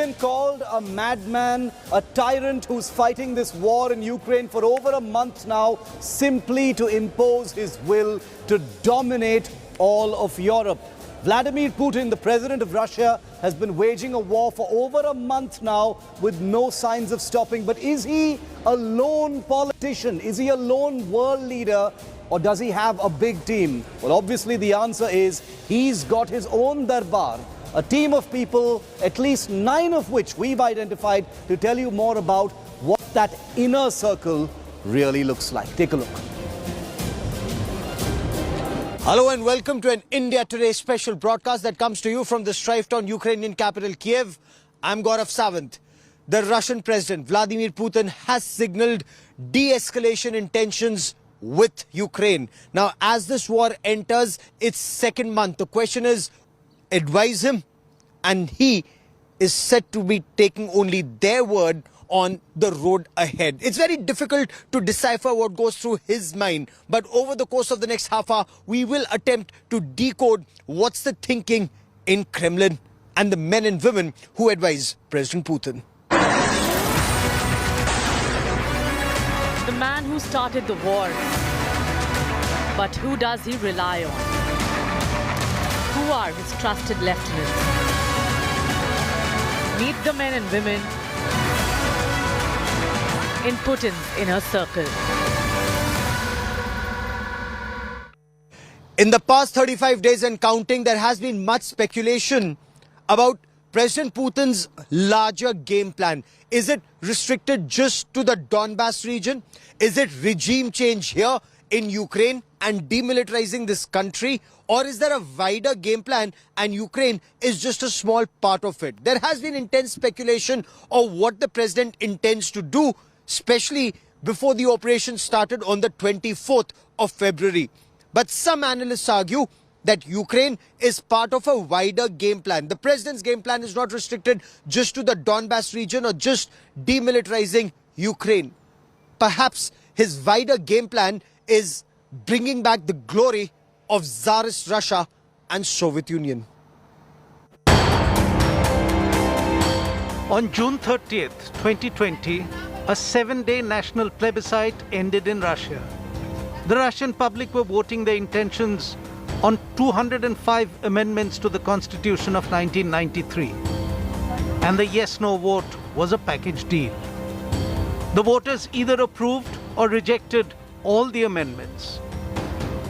been called a madman, a tyrant who's fighting this war in Ukraine for over a month now, simply to impose his will to dominate all of Europe. Vladimir Putin, the president of Russia, has been waging a war for over a month now with no signs of stopping. But is he a lone politician? Is he a lone world leader? Or does he have a big team? Well, obviously the answer is he's got his own darbar. A team of people, at least 9 of which we've identified to tell you more about what that inner circle really looks like. Take a look. Hello and welcome to an India Today special broadcast that comes to you from the strife-torn Ukrainian capital Kiev. I'm Gaurav Sawant. The Russian President Vladimir Putin has signaled de-escalation intentions with Ukraine. Now, as this war enters its second month, the question is, advise him, and he is said to be taking only their word on the road ahead. It's very difficult to decipher what goes through his mind, but over the course of the next half hour, we will attempt to decode what's the thinking in Kremlin and the men and women who advise President Putin. The man who started the war, but who does he rely on? Who are his trusted lieutenants? Meet the men and women in Putin's inner circle. In the past 35 days and counting, there has been much speculation about President Putin's larger game plan. Is it restricted just to the Donbass region? Is it regime change here in Ukraine and demilitarizing this country? Or is there a wider game plan and Ukraine is just a small part of it? There has been intense speculation of what the president intends to do, especially before the operation started on the 24th of February. But some analysts argue that Ukraine is part of a wider game plan. The president's game plan is not restricted just to the Donbass region or just demilitarizing Ukraine. Perhaps his wider game plan is bringing back the glory of Tsarist Russia and Soviet Union. On June 30th, 2020, a 7-day national plebiscite ended in Russia. The Russian public were voting their intentions on 205 amendments to the Constitution of 1993. And the yes-no vote was a package deal. The voters either approved or rejected all the amendments.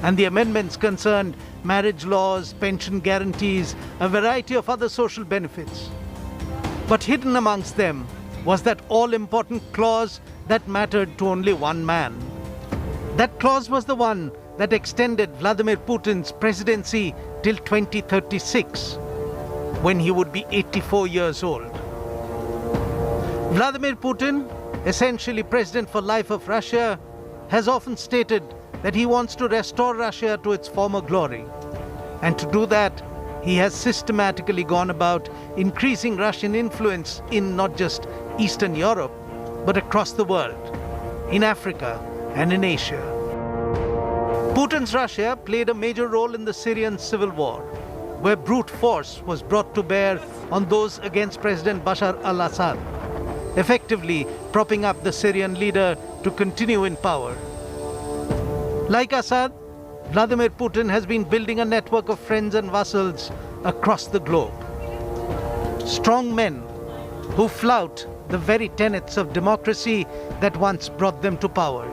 And the amendments concerned marriage laws, pension guarantees, a variety of other social benefits. But hidden amongst them was that all-important clause that mattered to only one man. That clause was the one that extended Vladimir Putin's presidency till 2036, when he would be 84 years old. Vladimir Putin, essentially president for life of Russia, has often stated that he wants to restore Russia to its former glory. And to do that, he has systematically gone about increasing Russian influence in not just Eastern Europe, but across the world, in Africa and in Asia. Putin's Russia played a major role in the Syrian civil war, where brute force was brought to bear on those against President Bashar al-Assad, effectively propping up the Syrian leader to continue in power. Like Assad, Vladimir Putin has been building a network of friends and vassals across the globe. Strong men who flout the very tenets of democracy that once brought them to power.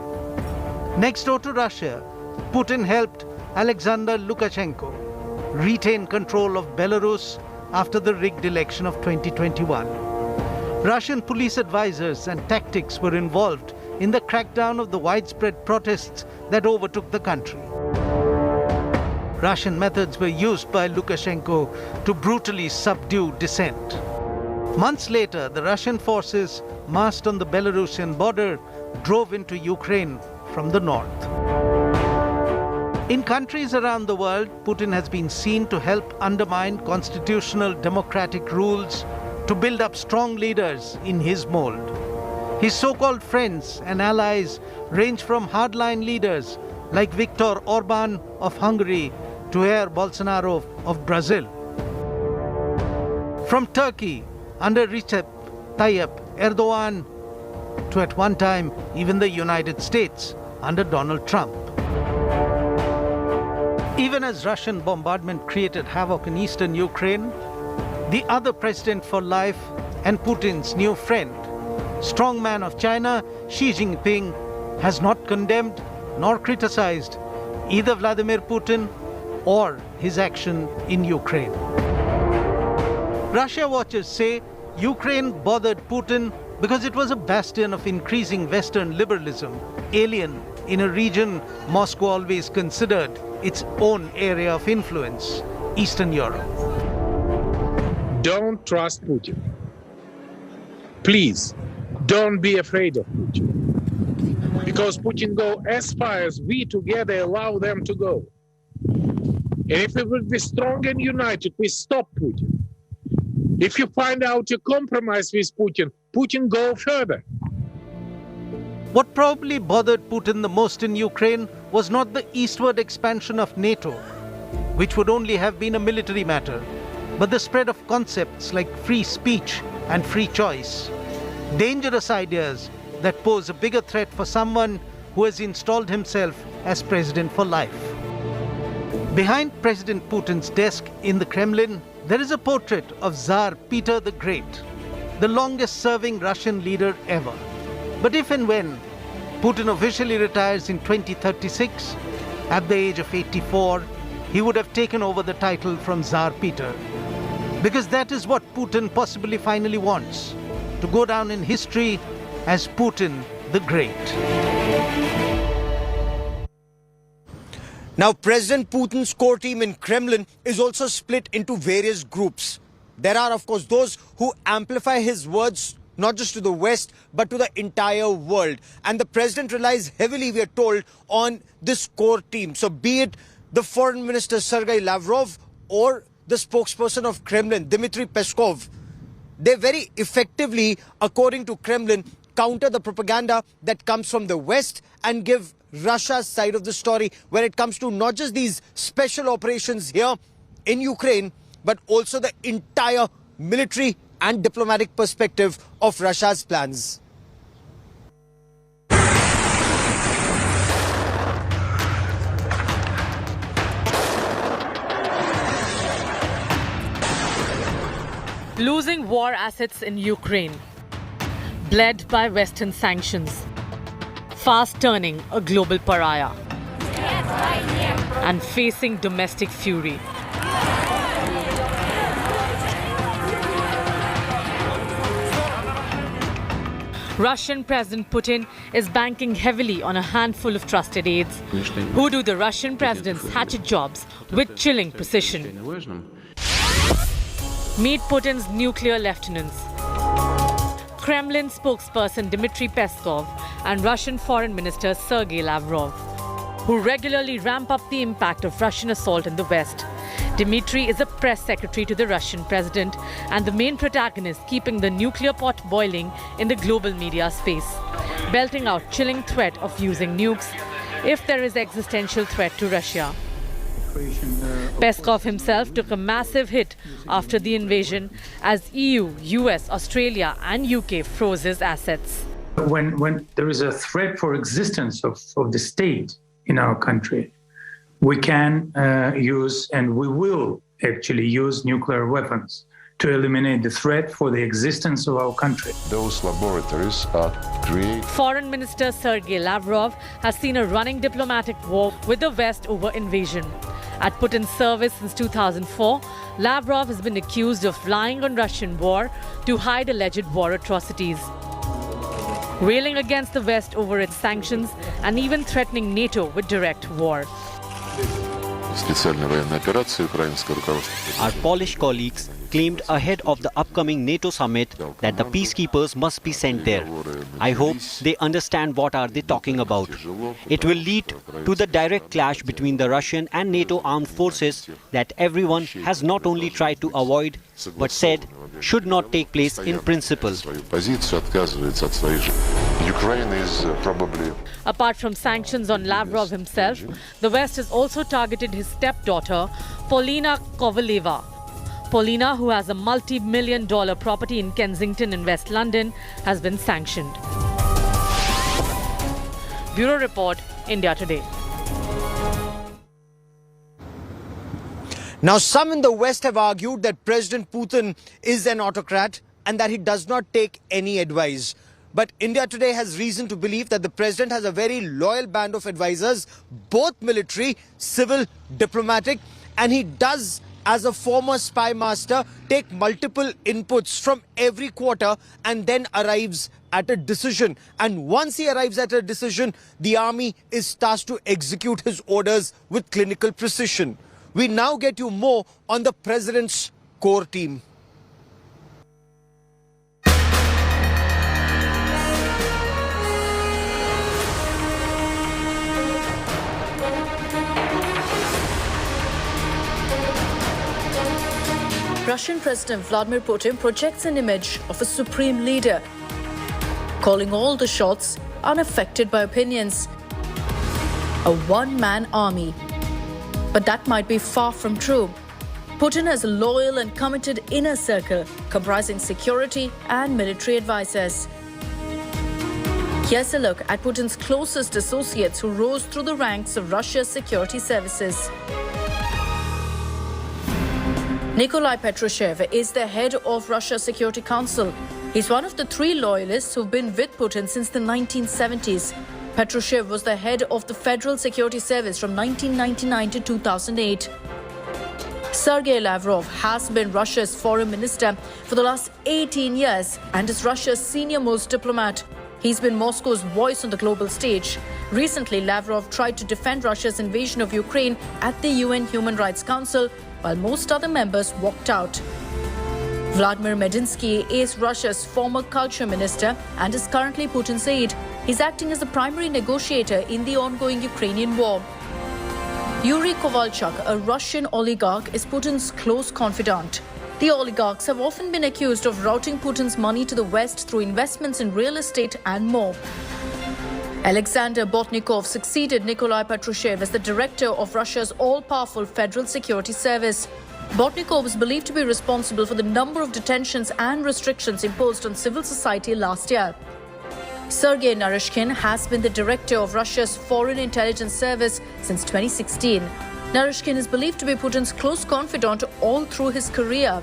Next door to Russia, Putin helped Alexander Lukashenko retain control of Belarus after the rigged election of 2021. Russian police advisors and tactics were involved in the crackdown of the widespread protests that overtook the country. Russian methods were used by Lukashenko to brutally subdue dissent. Months later, the Russian forces massed on the Belarusian border drove into Ukraine from the north. In countries around the world, Putin has been seen to help undermine constitutional democratic rules to build up strong leaders in his mold. His so-called friends and allies range from hardline leaders like Viktor Orban of Hungary to Jair Bolsonaro of Brazil. From Turkey, under Recep Tayyip Erdogan to at one time even the United States under Donald Trump. Even as Russian bombardment created havoc in eastern Ukraine, the other president for life and Putin's new friend, strongman of China, Xi Jinping, has not condemned nor criticized either Vladimir Putin or his action in Ukraine. Russia watchers say Ukraine bothered Putin because it was a bastion of increasing Western liberalism, alien in a region Moscow always considered its own area of influence, Eastern Europe. Don't trust Putin. Please, don't be afraid of Putin. Because Putin go as far as we together allow them to go. And if we will be strong and united, we stop Putin. If you find out a compromise with Putin, Putin go further. What probably bothered Putin the most in Ukraine was not the eastward expansion of NATO, which would only have been a military matter, but the spread of concepts like free speech and free choice. Dangerous ideas that pose a bigger threat for someone who has installed himself as president for life. Behind President Putin's desk in the Kremlin, there is a portrait of Tsar Peter the Great, the longest-serving Russian leader ever. But if and when Putin officially retires in 2036, at the age of 84, he would have taken over the title from Tsar Peter. Because that is what Putin possibly finally wants, to go down in history as Putin the Great. Now, President Putin's core team in Kremlin is also split into various groups. There are, of course, those who amplify his words not just to the West, but to the entire world. And the president relies heavily, we are told, on this core team. So be it the foreign minister Sergei Lavrov or the spokesperson of Kremlin, Dmitry Peskov, they very effectively, according to Kremlin, counter the propaganda that comes from the West and give Russia's side of the story when it comes to not just these special operations here in Ukraine, but also the entire military and diplomatic perspective of Russia's plans. Losing war assets in Ukraine, bled by Western sanctions, fast turning a global pariah, and facing domestic fury. Russian President Putin is banking heavily on a handful of trusted aides who do the Russian president's hatchet jobs with chilling precision. Meet Putin's nuclear lieutenants. Kremlin spokesperson Dmitry Peskov and Russian Foreign Minister Sergei Lavrov, who regularly ramp up the impact of Russian assault in the West. Dmitry is a press secretary to the Russian president and the main protagonist keeping the nuclear pot boiling in the global media space, belting out chilling threat of using nukes if there is existential threat to Russia. Peskov himself took a massive hit after the invasion as EU, US, Australia and UK froze his assets. When there is a threat for existence of the state in our country, we can use, and we will actually use, nuclear weapons to eliminate the threat for the existence of our country. Those laboratories are created. Foreign Minister Sergei Lavrov has seen a running diplomatic war with the West over invasion. At Putin's service since 2004, Lavrov has been accused of lying on Russian war to hide alleged war atrocities, railing against the West over its sanctions and even threatening NATO with direct war. Our Polish colleagues claimed ahead of the upcoming NATO summit that the peacekeepers must be sent there. I hope they understand what are they talking about. It will lead to the direct clash between the Russian and NATO armed forces that everyone has not only tried to avoid but said should not take place in principle. Ukraine is probably... Apart from sanctions on Lavrov himself, the West has also targeted his stepdaughter, Polina Kovaleva. Paulina, who has a multi-million-dollar property in Kensington in West London, has been sanctioned. Bureau Report, India Today. Now, some in the West have argued that President Putin is an autocrat and that he does not take any advice. But India Today has reason to believe that the president has a very loyal band of advisors, both military, civil, diplomatic, and he does, as a former spy master, take multiple inputs from every quarter and then arrives at a decision. And once he arrives at a decision, the army is tasked to execute his orders with clinical precision. We now get you more on the president's core team. Russian President Vladimir Putin projects an image of a supreme leader, calling all the shots, unaffected by opinions. A one-man army. But that might be far from true. Putin has a loyal and committed inner circle comprising security and military advisors. Here's a look at Putin's closest associates who rose through the ranks of Russia's security services. Nikolai Patrushev is the head of Russia's Security Council. He's one of the three loyalists who've been with Putin since the 1970s. Patrushev was the head of the Federal Security Service from 1999 to 2008. Sergei Lavrov has been Russia's foreign minister for the last 18 years and is Russia's senior-most diplomat. He's been Moscow's voice on the global stage. Recently, Lavrov tried to defend Russia's invasion of Ukraine at the UN Human Rights Council, while most other members walked out. Vladimir Medinsky is Russia's former culture minister and is currently Putin's aide. He's acting as the primary negotiator in the ongoing Ukrainian war. Yuri Kovalchuk, a Russian oligarch, is Putin's close confidant. The oligarchs have often been accused of routing Putin's money to the West through investments in real estate and more. Alexander Botnikov succeeded Nikolai Patrushev as the director of Russia's all-powerful Federal Security Service. Botnikov is believed to be responsible for the number of detentions and restrictions imposed on civil society last year. Sergei Naryshkin has been the director of Russia's Foreign Intelligence Service since 2016. Naryshkin is believed to be Putin's close confidant all through his career.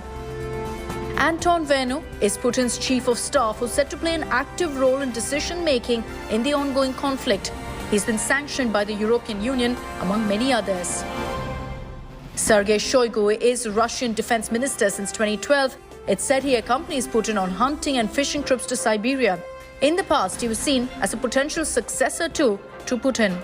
Anton Venu is Putin's chief of staff, who's set to play an active role in decision-making in the ongoing conflict. He's been sanctioned by the European Union, among many others. Sergei Shoigu is Russian defense minister since 2012. It's said he accompanies Putin on hunting and fishing trips to Siberia. In the past, he was seen as a potential successor to Putin.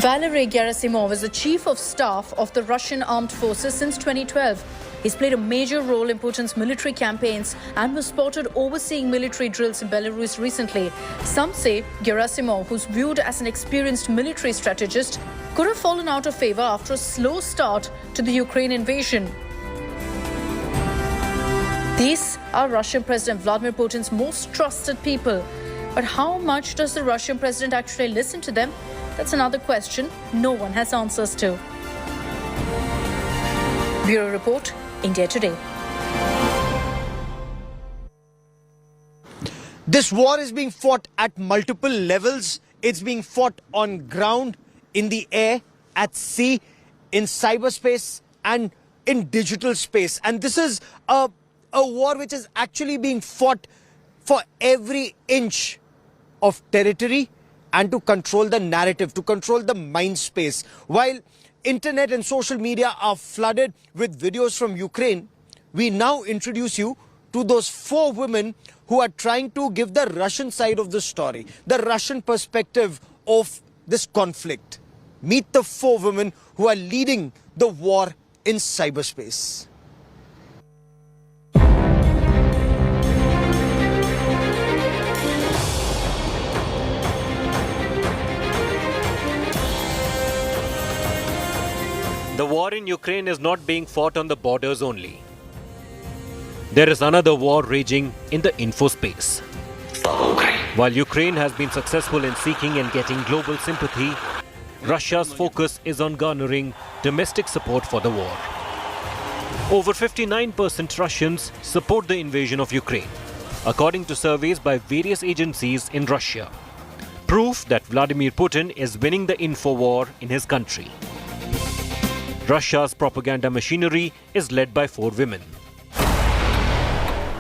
Valery Gerasimov is the chief of staff of the Russian armed forces since 2012. He's played a major role in Putin's military campaigns and was spotted overseeing military drills in Belarus recently. Some say Gerasimov, who's viewed as an experienced military strategist, could have fallen out of favor after a slow start to the Ukraine invasion. These are Russian President Vladimir Putin's most trusted people. But how much does the Russian president actually listen to them? That's another question no one has answers to. Bureau Report, India Today. This war is being fought at multiple levels. It's being fought on ground, in the air, at sea, in cyberspace, and in digital space. And this is a war which is actually being fought for every inch of territory and to control the narrative, to control the mind space. While internet and social media are flooded with videos from Ukraine, we now introduce you to those 4 women who are trying to give the Russian side of the story, the Russian perspective of this conflict. Meet the 4 women who are leading the war in cyberspace. The war in Ukraine is not being fought on the borders only. There is another war raging in the info space. While Ukraine has been successful in seeking and getting global sympathy, Russia's focus is on garnering domestic support for the war. Over 59% Russians support the invasion of Ukraine, according to surveys by various agencies in Russia. Proof that Vladimir Putin is winning the info war in his country. Russia's propaganda machinery is led by 4 women.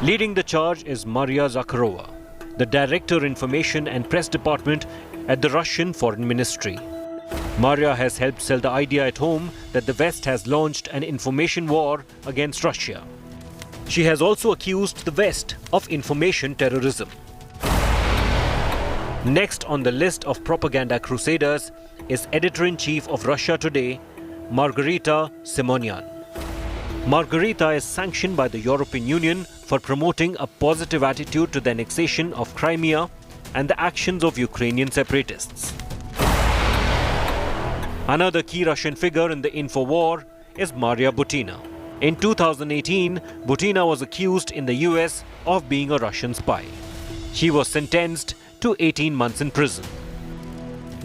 Leading the charge is Maria Zakharova, the Director Information and Press Department at the Russian Foreign Ministry. Maria has helped sell the idea at home that the West has launched an information war against Russia. She has also accused the West of information terrorism. Next on the list of propaganda crusaders is Editor-in-Chief of Russia Today, Margarita Simonyan. Margarita is sanctioned by the European Union for promoting a positive attitude to the annexation of Crimea and the actions of Ukrainian separatists. Another key Russian figure in the info war is Maria Butina. In 2018, Butina was accused in the US of being a Russian spy. She was sentenced to 18 months in prison.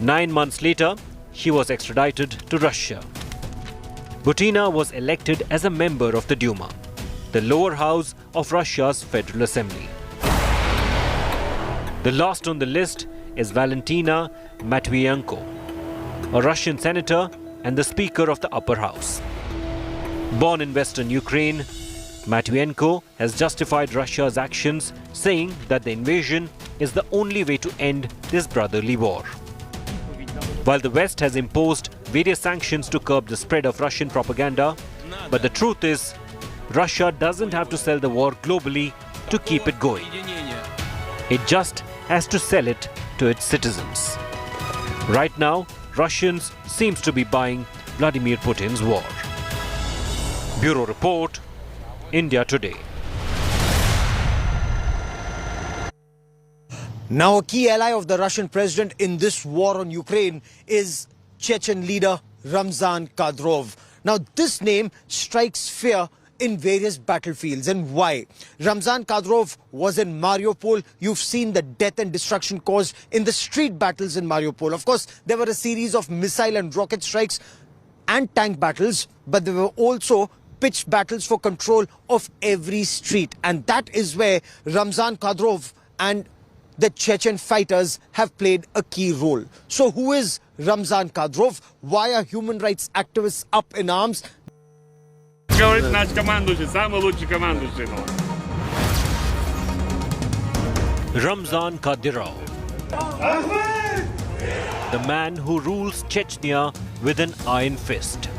9 months later, she was extradited to Russia. Butina was elected as a member of the Duma, the lower house of Russia's Federal Assembly. The last on the list is Valentina Matvienko, a Russian senator and the Speaker of the Upper House. Born in western Ukraine, Matvienko has justified Russia's actions, saying that the invasion is the only way to end this brotherly war. While the West has imposed various sanctions to curb the spread of Russian propaganda, but the truth is, Russia doesn't have to sell the war globally to keep it going. It just has to sell it to its citizens. Right now, Russians seems to be buying Vladimir Putin's war. Bureau Report, India Today. Now, a key ally of the Russian president in this war on Ukraine is Chechen leader Ramzan Kadyrov. Now, this name strikes fear in various battlefields. And why? Ramzan Kadyrov was in Mariupol. You've seen the death and destruction caused in the street battles in Mariupol. Of course, there were a series of missile and rocket strikes and tank battles, but there were also pitched battles for control of every street. And that is where Ramzan Kadyrov and the Chechen fighters have played a key role. So who is Ramzan Kadyrov? Why are human rights activists up in arms? Ramzan Kadyrov, the man who rules Chechnya with an iron fist.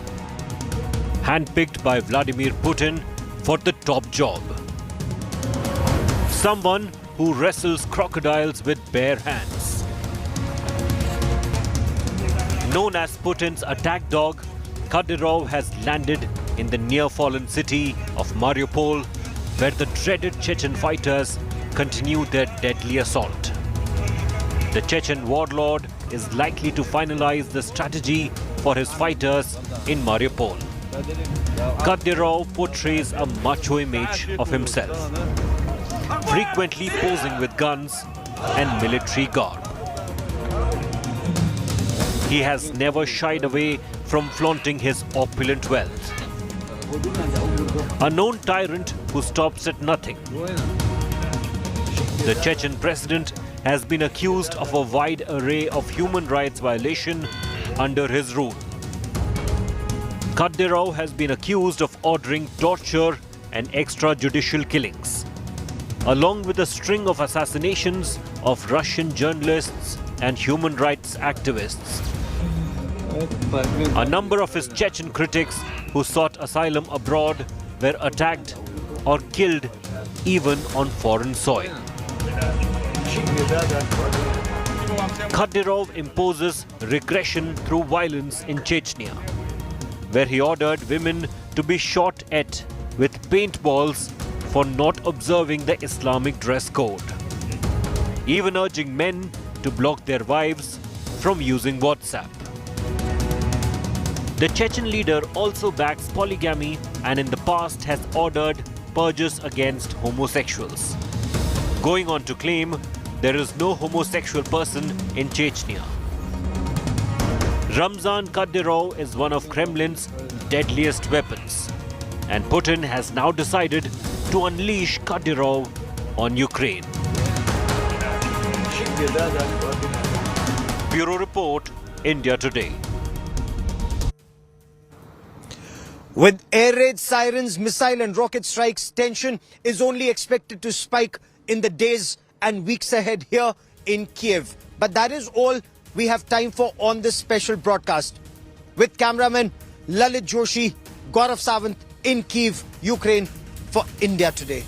Handpicked by Vladimir Putin for the top job. Someone who wrestles crocodiles with bare hands. Known as Putin's attack dog, Kadyrov has landed in the near-fallen city of Mariupol, where the dreaded Chechen fighters continue their deadly assault. The Chechen warlord is likely to finalize the strategy for his fighters in Mariupol. Kadyrov portrays a macho image of himself, frequently posing with guns and military garb. He has never shied away from flaunting his opulent wealth. A known tyrant who stops at nothing. The Chechen president has been accused of a wide array of human rights violations under his rule. Kadyrov has been accused of ordering torture and extrajudicial killings, along with a string of assassinations of Russian journalists and human rights activists. A number of his Chechen critics who sought asylum abroad were attacked or killed even on foreign soil. Kadyrov imposes regression through violence in Chechnya, where he ordered women to be shot at with paintballs for not observing the Islamic dress code, even urging men to block their wives from using WhatsApp. The Chechen leader also backs polygamy and in the past has ordered purges against homosexuals, going on to claim there is no homosexual person in Chechnya. Ramzan Kadyrov is one of Kremlin's deadliest weapons, and Putin has now decided to unleash Kadyrov on Ukraine. Bureau Report, India Today. With air raid sirens, missile and rocket strikes, tension is only expected to spike in the days and weeks ahead here in Kiev. But that is all we have time for on this special broadcast. With cameraman Lalit Joshi, Gaurav Sawant in Kiev, Ukraine for India Today.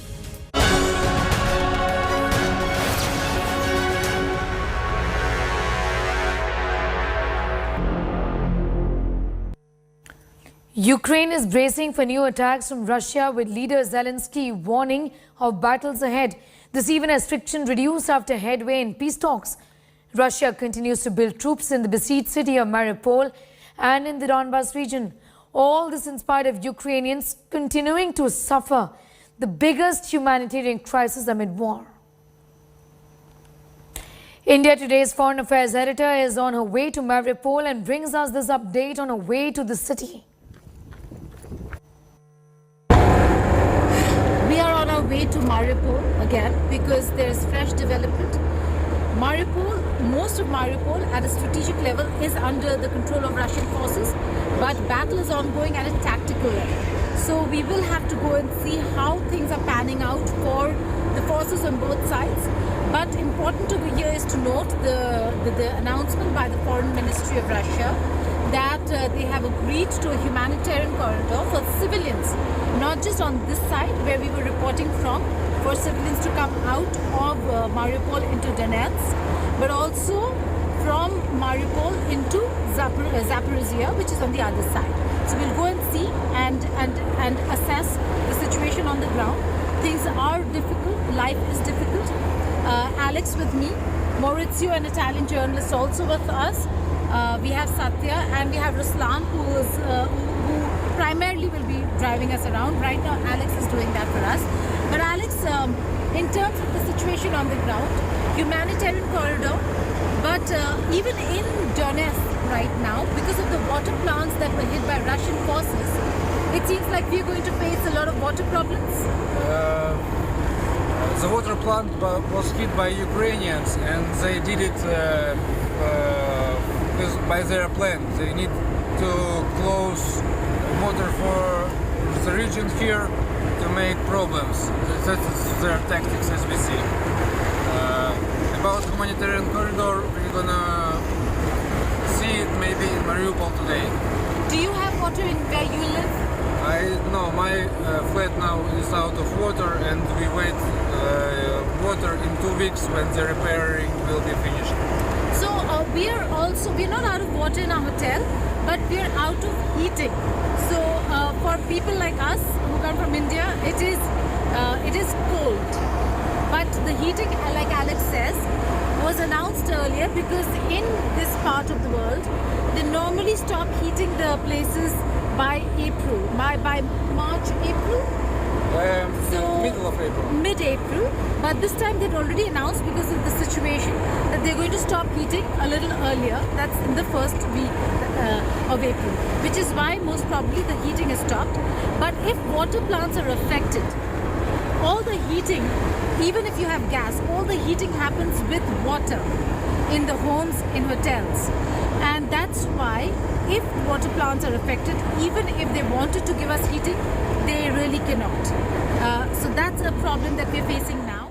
Ukraine is bracing for new attacks from Russia, with leader Zelensky warning of battles ahead. This even as friction reduced after headway in peace talks. Russia continues to build troops in the besieged city of Mariupol and in the Donbas region. All this in spite of Ukrainians continuing to suffer the biggest humanitarian crisis amid war. India Today's Foreign Affairs editor is on her way to Mariupol and brings us this update on her way to the city. We are on our way to Mariupol again because there's fresh development. Mariupol, most of Mariupol at a strategic level is under the control of Russian forces, but battle is ongoing at a tactical level. So we will have to go and see how things are panning out for the forces on both sides. But important over here is to note the announcement by the Foreign Ministry of Russia that they have agreed to a humanitarian corridor for civilians, not just on this side where we were reporting from, for civilians to come out of Mariupol into Donetsk, but also from Mariupol into Zaporizhia, which is on the other side. So we'll go and see and assess the situation on the ground. Things are difficult, life is difficult. Alex with me, Maurizio, an Italian journalist, also with us. We have Satya and we have Ruslan, who primarily will be driving us around. Right now, Alex is doing that for us. But Alex, in terms of the situation on the ground, humanitarian corridor, but even in Donetsk right now, because of the water plants that were hit by Russian forces, it seems like we're going to face a lot of water problems. The water plant was hit by Ukrainians, and they did it by their plan. They need to close water for the region here to make problems. That's their tactics, as we see. About humanitarian corridor, we're gonna see it maybe in Mariupol today. Do you have water in where you live? No, my flat now is out of water, and we wait water in 2 weeks when the repairing will be finished. So we're not out of water in our hotel, but we're out of heating. So for people like us who come from India, it is cold. But the heating, like Alex says, was announced earlier because in this part of the world, they normally stop heating the places by April, by March, April. Middle of April. Mid-April, but this time they'd already announced because of the situation that they're going to stop heating a little earlier. That's in the first week of April, which is why most probably the heating is stopped. But if water plants are affected, all the heating, even if you have gas, all the heating happens with water in the homes, in hotels. And that's why if water plants are affected, even if they wanted to give us heating, they really cannot. So that's a problem that we're facing now.